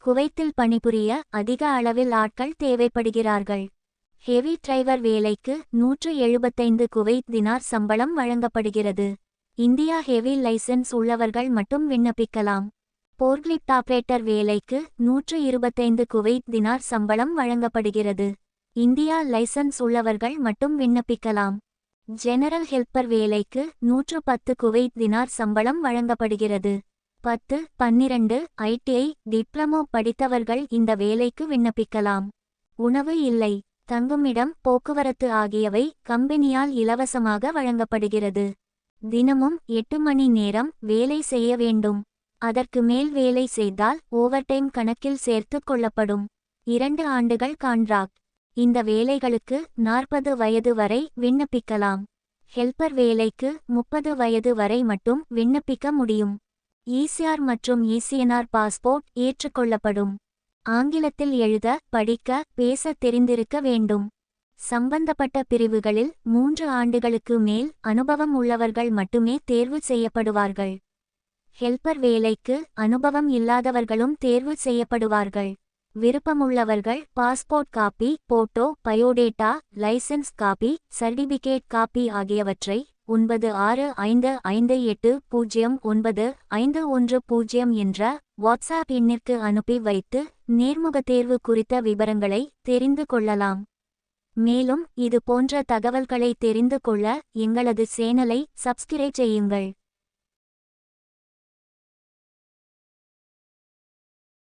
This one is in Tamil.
குவைத்தில் பணிபுரிய அதிக அளவில் ஆட்கள் தேவைப்படுகிறார்கள். ஹெவி டிரைவர் வேலைக்கு 175 குவைத் தினார் சம்பளம் வழங்கப்படுகிறது. இந்தியா ஹெவி லைசென்ஸ் உள்ளவர்கள் மட்டும் விண்ணப்பிக்கலாம். போர்க்லிஃப்ட் ஆபரேட்டர் வேலைக்கு 125 குவைத் தினார் சம்பளம் வழங்கப்படுகிறது. இந்தியா லைசென்ஸ் உள்ளவர்கள் மட்டும் விண்ணப்பிக்கலாம். ஜெனரல் ஹெல்ப்பர் வேலைக்கு 110 குவைத் தினார் சம்பளம் வழங்கப்படுகிறது. 10, 12 ITI டிப்ளமோ படித்தவர்கள் இந்த வேலைக்கு விண்ணப்பிக்கலாம். உணவு இல்லை, தங்குமிடம், போக்குவரத்து ஆகியவை கம்பெனியால் இலவசமாக வழங்கப்படுகிறது. தினமும் 8 மணி நேரம் வேலை செய்ய வேண்டும். அதற்கு மேல் வேலை செய்தால் ஓவர்டைம் கணக்கில் சேர்த்து கொள்ளப்படும். 2 ஆண்டுகள் கான்ட்ராக்ட். இந்த வேலைகளுக்கு 40 வயது வரை விண்ணப்பிக்கலாம். ஹெல்ப்பர் வேலைக்கு 30 வயது வரை மட்டும் விண்ணப்பிக்க முடியும். ECR மற்றும் ECNR பாஸ்போர்ட் ஏற்றுக்கொள்ளப்படும். ஆங்கிலத்தில் எழுத, படிக்க, பேச தெரிந்திருக்க வேண்டும். சம்பந்தப்பட்ட பிரிவுகளில் 3 ஆண்டுகளுக்கு மேல் அனுபவம் உள்ளவர்கள் மட்டுமே தேர்வு செய்யப்படுவார்கள். ஹெல்ப்பர் வேலைக்கு அனுபவம் இல்லாதவர்களும் தேர்வு செய்யப்படுவார்கள். விருப்பமுள்ளவர்கள் passport copy, photo, biodata, licence copy, certificate copy ஆகியவற்றை 9658095110 என்ற வாட்ஸ்ஆப் எண்ணிற்கு அனுப்பி வைத்து நேர்முக தேர்வு குறித்த விவரங்களை தெரிந்து கொள்ளலாம். மேலும் இது போன்ற தகவல்களை தெரிந்து கொள்ள எங்களது சேனலை சப்ஸ்கிரைப் செய்யுங்கள்.